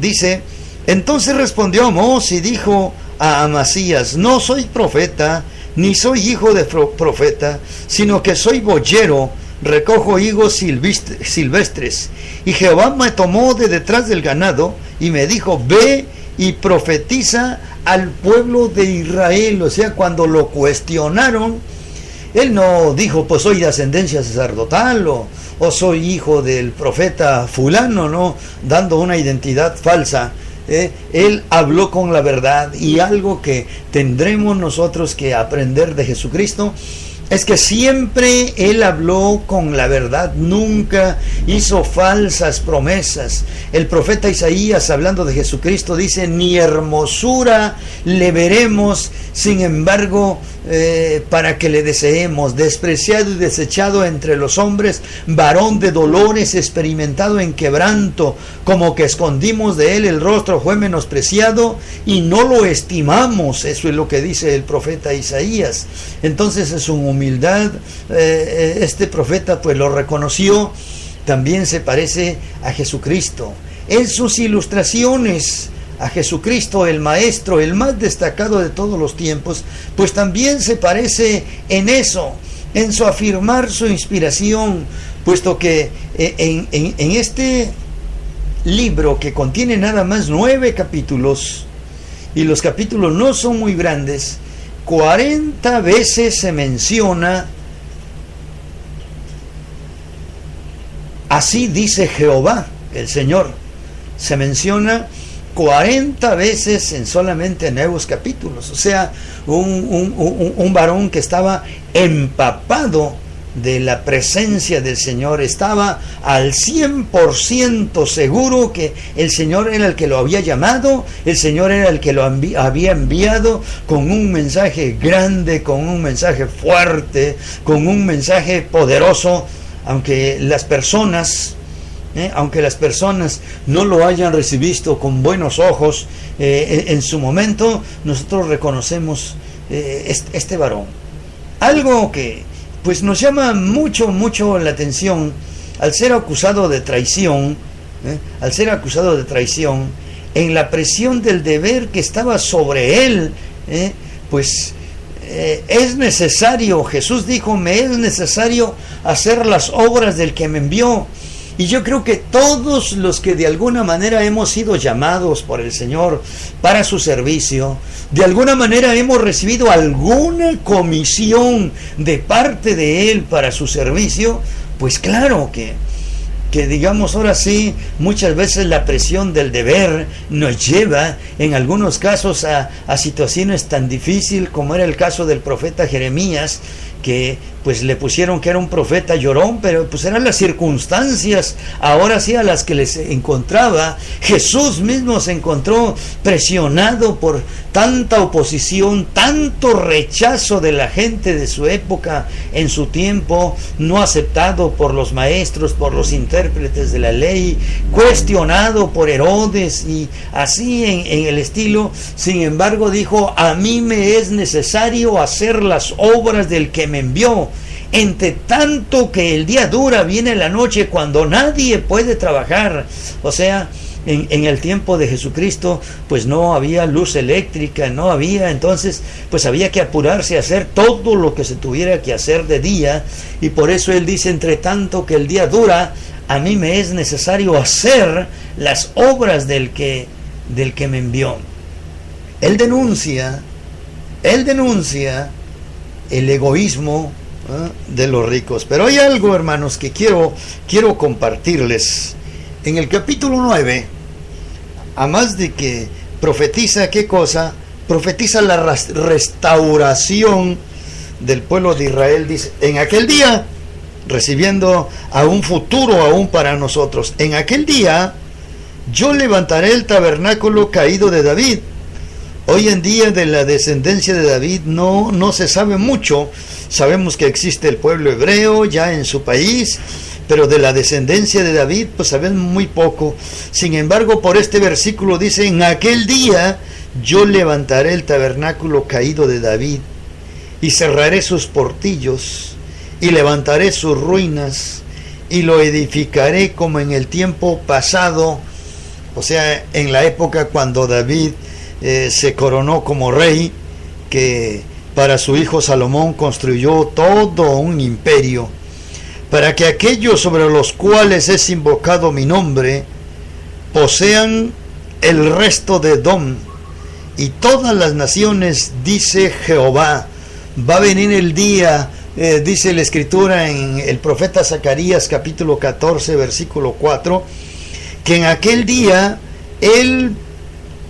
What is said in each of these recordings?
Dice: entonces respondió Amós y dijo a Amasías: no soy profeta, ni soy hijo de profeta, sino que soy boyero, recojo higos silvestres. Y Jehová me tomó de detrás del ganado y me dijo: ve y profetiza al pueblo de Israel. O sea, cuando lo cuestionaron, él no dijo: pues soy de ascendencia sacerdotal o soy hijo del profeta fulano, no, dando una identidad falsa. Él habló con la verdad, y algo que tendremos nosotros que aprender de Jesucristo es que siempre Él habló con la verdad, nunca hizo falsas promesas. El profeta Isaías, hablando de Jesucristo, dice: ni hermosura le veremos, sin embargo, para que le deseemos, despreciado y desechado entre los hombres, varón de dolores, experimentado en quebranto, como que escondimos de él el rostro, fue menospreciado y no lo estimamos. Eso es lo que dice el profeta Isaías. Entonces, en su humildad, este profeta pues lo reconoció. También se parece a Jesucristo en sus ilustraciones a Jesucristo, el Maestro, el más destacado de todos los tiempos, pues también se parece en eso, en su afirmar su inspiración, puesto que en este libro, que contiene nada más 9 capítulos, y los capítulos no son muy grandes, 40 veces se menciona: así dice Jehová, el Señor. Se menciona 40 veces en solamente nuevos capítulos. O sea, un varón que estaba empapado de la presencia del Señor, estaba al 100% seguro que el Señor era el que lo había llamado, el Señor era el que lo había enviado con un mensaje grande, con un mensaje fuerte, con un mensaje poderoso. Aunque las personas no lo hayan recibido con buenos ojos, en su momento nosotros reconocemos este varón. Algo que pues nos llama mucho la atención, al ser acusado de traición, en la presión del deber que estaba sobre él, es necesario, Jesús dijo: me es necesario hacer las obras del que me envió. Y yo creo que todos los que de alguna manera hemos sido llamados por el Señor para su servicio, de alguna manera hemos recibido alguna comisión de parte de Él para su servicio, pues claro que digamos, ahora sí, muchas veces la presión del deber nos lleva en algunos casos a situaciones tan difíciles como era el caso del profeta Jeremías, que pues le pusieron que era un profeta llorón, pero pues eran las circunstancias ahora sí a las que les encontraba. Jesús mismo se encontró presionado por tanta oposición, tanto rechazo de la gente de su época en su tiempo, no aceptado por los maestros, por los intérpretes de la ley, cuestionado por Herodes y así en el estilo. Sin embargo dijo: a mí me es necesario hacer las obras del que me envió. Entre tanto que el día dura, viene la noche cuando nadie puede trabajar. O sea, en el tiempo de Jesucristo pues no había luz eléctrica, no había, entonces pues había que apurarse a hacer todo lo que se tuviera que hacer de día, y por eso él dice: entre tanto que el día dura, a mí me es necesario hacer las obras del que me envió. Él denuncia el egoísmo de los ricos. Pero hay algo, hermanos, que quiero compartirles. En el capítulo 9, a más de que profetiza, ¿qué cosa? Profetiza la restauración del pueblo de Israel. Dice: en aquel día, recibiendo a un futuro aún para nosotros, en aquel día yo levantaré el tabernáculo caído de David. Hoy en día de la descendencia de David no se sabe mucho. Sabemos que existe el pueblo hebreo ya en su país, pero de la descendencia de David pues sabemos muy poco. Sin embargo, por este versículo dice: en aquel día yo levantaré el tabernáculo caído de David y cerraré sus portillos y levantaré sus ruinas y lo edificaré como en el tiempo pasado, o sea, en la época cuando David se coronó como rey, que para su hijo Salomón construyó todo un imperio, para que aquellos sobre los cuales es invocado mi nombre posean el resto de Edom y todas las naciones, dice Jehová. Va a venir el día, dice la escritura en el profeta Zacarías capítulo 14 versículo 4, que en aquel día él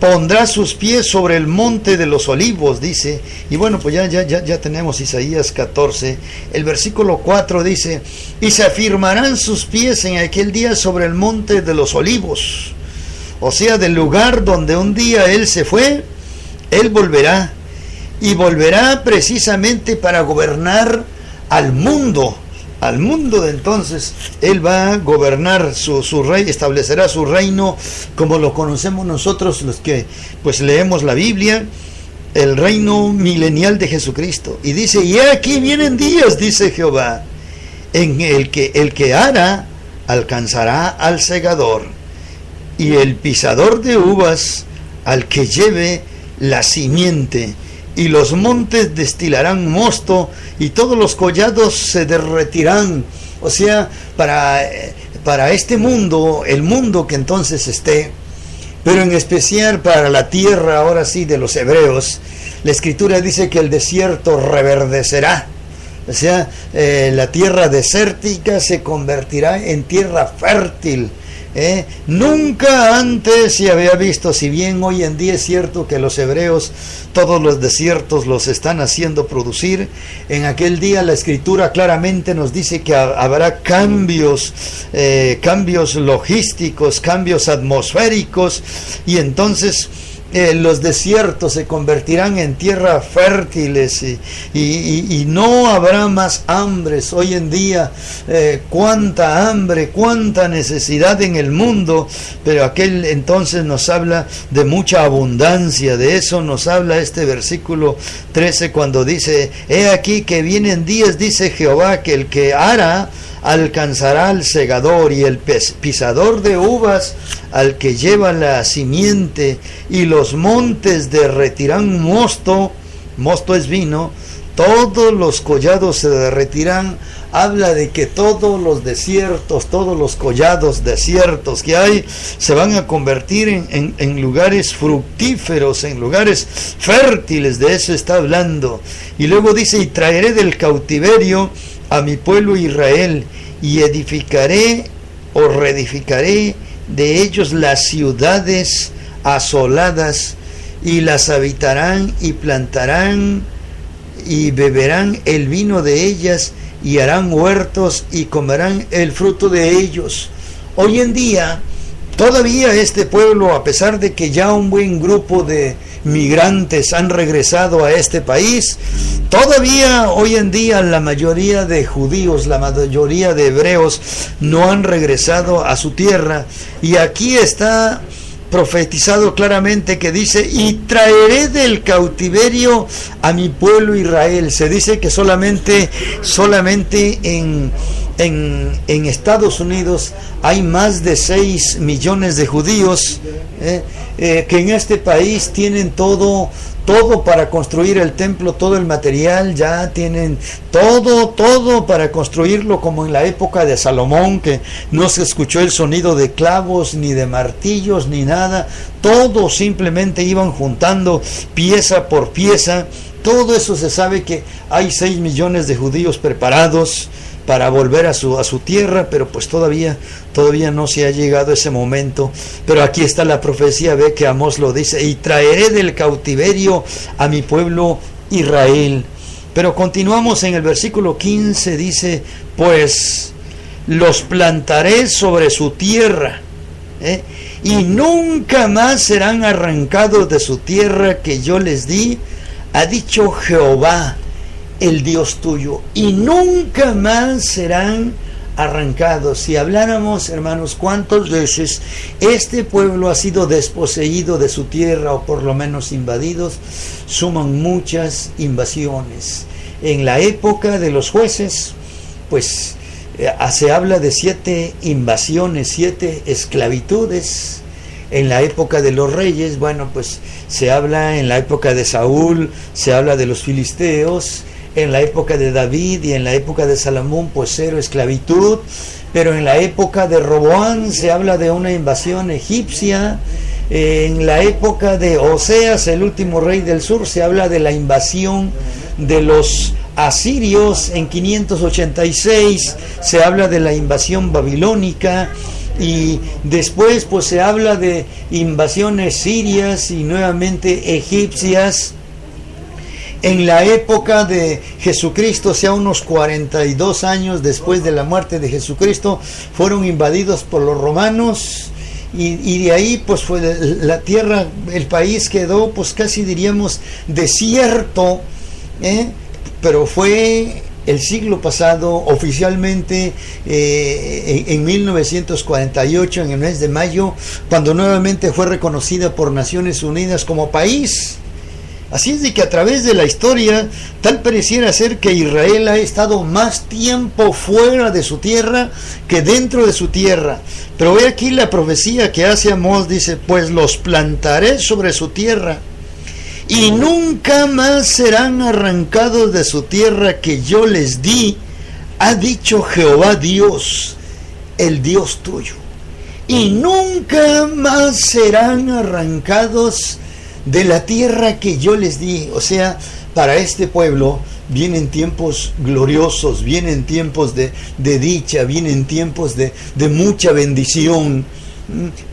pondrá sus pies sobre el monte de los olivos, dice. Y bueno, pues ya tenemos Isaías 14. El versículo 4 dice: y se afirmarán sus pies en aquel día sobre el monte de los olivos. O sea, del lugar donde un día él se fue, él volverá. Y volverá precisamente para gobernar al mundo. Al mundo de entonces, él va a gobernar su rey, establecerá su reino como lo conocemos nosotros los que pues leemos la Biblia, el reino milenial de Jesucristo. Y dice: y aquí vienen días, dice Jehová, en el que ara alcanzará al segador, y el pisador de uvas al que lleve la simiente. Y los montes destilarán mosto, y todos los collados se derretirán. O sea, para este mundo, el mundo que entonces esté, pero en especial para la tierra, ahora sí, de los hebreos, la escritura dice que el desierto reverdecerá. O sea, la tierra desértica se convertirá en tierra fértil. Nunca antes se había visto, si bien hoy en día es cierto que los hebreos todos los desiertos los están haciendo producir, en aquel día la escritura claramente nos dice que habrá cambios logísticos, cambios atmosféricos, y entonces los desiertos se convertirán en tierra fértiles y no habrá más hambres. Hoy en día cuánta hambre, cuánta necesidad en el mundo, pero aquel entonces nos habla de mucha abundancia. De eso nos habla este versículo 13 cuando dice: he aquí que vienen días, dice Jehová, que el que ara alcanzará al segador, y el pisador de uvas al que lleva la simiente, y los montes derretirán mosto. Mosto es vino. Todos los collados se derretirán. Habla de que todos los desiertos, todos los collados desiertos que hay, se van a convertir en lugares fructíferos, en lugares fértiles. De eso está hablando. Y luego dice: y traeré del cautiverio a mi pueblo Israel, y edificaré o reedificaré de ellos las ciudades asoladas, y las habitarán y plantarán y beberán el vino de ellas, y harán huertos y comerán el fruto de ellos. Hoy en día todavía este pueblo, a pesar de que ya un buen grupo de migrantes han regresado a este país, todavía hoy en día la mayoría de judíos, la mayoría de hebreos no han regresado a su tierra. Y aquí está profetizado claramente que dice: y traeré del cautiverio a mi pueblo Israel. Se dice que solamente en Estados Unidos hay más de 6 millones de judíos que en este país tienen todo para construir el templo, todo el material, ya tienen todo para construirlo, como en la época de Salomón, que no se escuchó el sonido de clavos, ni de martillos, ni nada. Todo simplemente iban juntando pieza por pieza. Todo eso se sabe que hay 6 millones de judíos preparados para volver a su tierra, pero pues todavía no se ha llegado ese momento. Pero aquí está la profecía, ve que Amós lo dice: y traeré del cautiverio a mi pueblo Israel. Pero continuamos en el versículo 15, dice: pues los plantaré sobre su tierra, y nunca más serán arrancados de su tierra que yo les di, ha dicho Jehová, el Dios tuyo, y nunca más serán arrancados. Si habláramos, hermanos, cuántas veces este pueblo ha sido desposeído de su tierra, o por lo menos invadidos, suman muchas invasiones. En la época de los jueces, pues se habla de 7 invasiones, 7 esclavitudes En la época de los reyes, bueno, pues se habla en la época de Saúl, se habla de los filisteos. En la época de David y en la época de Salomón, pues cero esclavitud. Pero en la época de Roboán se habla de una invasión egipcia. En la época de Oseas, el último rey del sur, se habla de la invasión de los asirios. En 586 se habla de la invasión babilónica. Y después pues se habla de invasiones sirias y nuevamente egipcias. En la época de Jesucristo, o sea, unos 42 años después de la muerte de Jesucristo, fueron invadidos por los romanos, y de ahí pues fue la tierra, el país quedó pues casi diríamos desierto, pero fue el siglo pasado, oficialmente en 1948, en el mes de mayo, cuando nuevamente fue reconocida por Naciones Unidas como país. Así es de que a través de la historia, tal pareciera ser que Israel ha estado más tiempo fuera de su tierra que dentro de su tierra. Pero ve aquí la profecía que hace Amós, dice, pues los plantaré sobre su tierra, y nunca más serán arrancados de su tierra que yo les di, ha dicho Jehová Dios, el Dios tuyo. Y nunca más serán arrancados de la tierra que yo les di. O sea, para este pueblo vienen tiempos gloriosos, vienen tiempos de dicha, vienen tiempos de mucha bendición.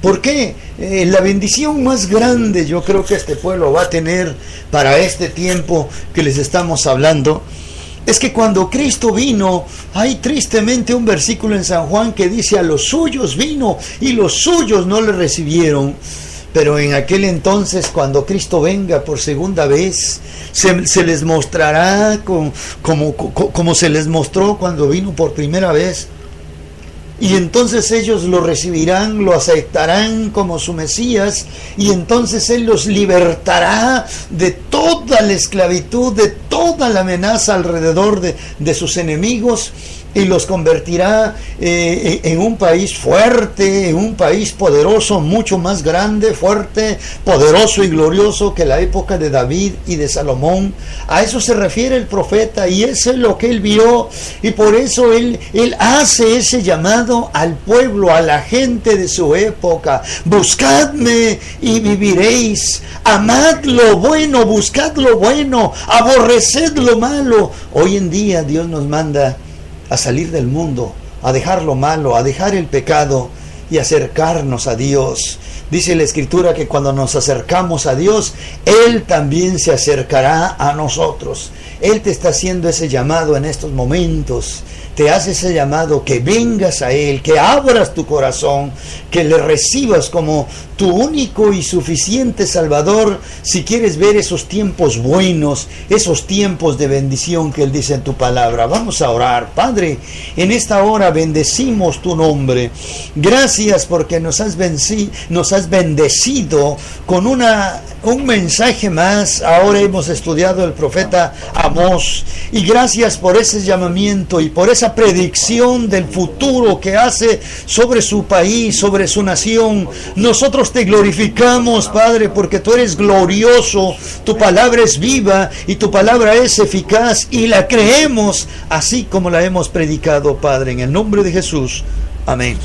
¿Por qué? La bendición más grande yo creo que este pueblo va a tener para este tiempo que les estamos hablando es que cuando Cristo vino, hay tristemente un versículo en San Juan que dice: a los suyos vino y los suyos no le recibieron. Pero en aquel entonces, cuando Cristo venga por segunda vez, se les mostrará como se les mostró cuando vino por primera vez. Y entonces ellos lo recibirán, lo aceptarán como su Mesías, y entonces Él los libertará de toda la esclavitud, de toda la amenaza alrededor de sus enemigos, y los convertirá en un país fuerte, en un país poderoso, mucho más grande, fuerte, poderoso y glorioso que la época de David y de Salomón. A eso se refiere el profeta, y eso es lo que él vio, y por eso él hace ese llamado al pueblo, a la gente de su época: buscadme y viviréis, amad lo bueno, buscad lo bueno, aborreced lo malo. Hoy en día Dios nos manda a salir del mundo, a dejar lo malo, a dejar el pecado y acercarnos a Dios. Dice la Escritura que cuando nos acercamos a Dios, Él también se acercará a nosotros. Él te está haciendo ese llamado en estos momentos. Te hace ese llamado, que vengas a Él, que abras tu corazón, que le recibas como tu único y suficiente Salvador, si quieres ver esos tiempos buenos, esos tiempos de bendición que Él dice en tu palabra. Vamos a orar. Padre, en esta hora bendecimos tu nombre. Gracias porque nos has bendecido con un mensaje más. Ahora hemos estudiado el profeta Amós, y gracias por ese llamamiento y por esa predicción del futuro que hace sobre su país, sobre su nación. Nosotros te glorificamos, Padre, porque tú eres glorioso, tu palabra es viva y tu palabra es eficaz, y la creemos así como la hemos predicado, Padre, en el nombre de Jesús. Amén.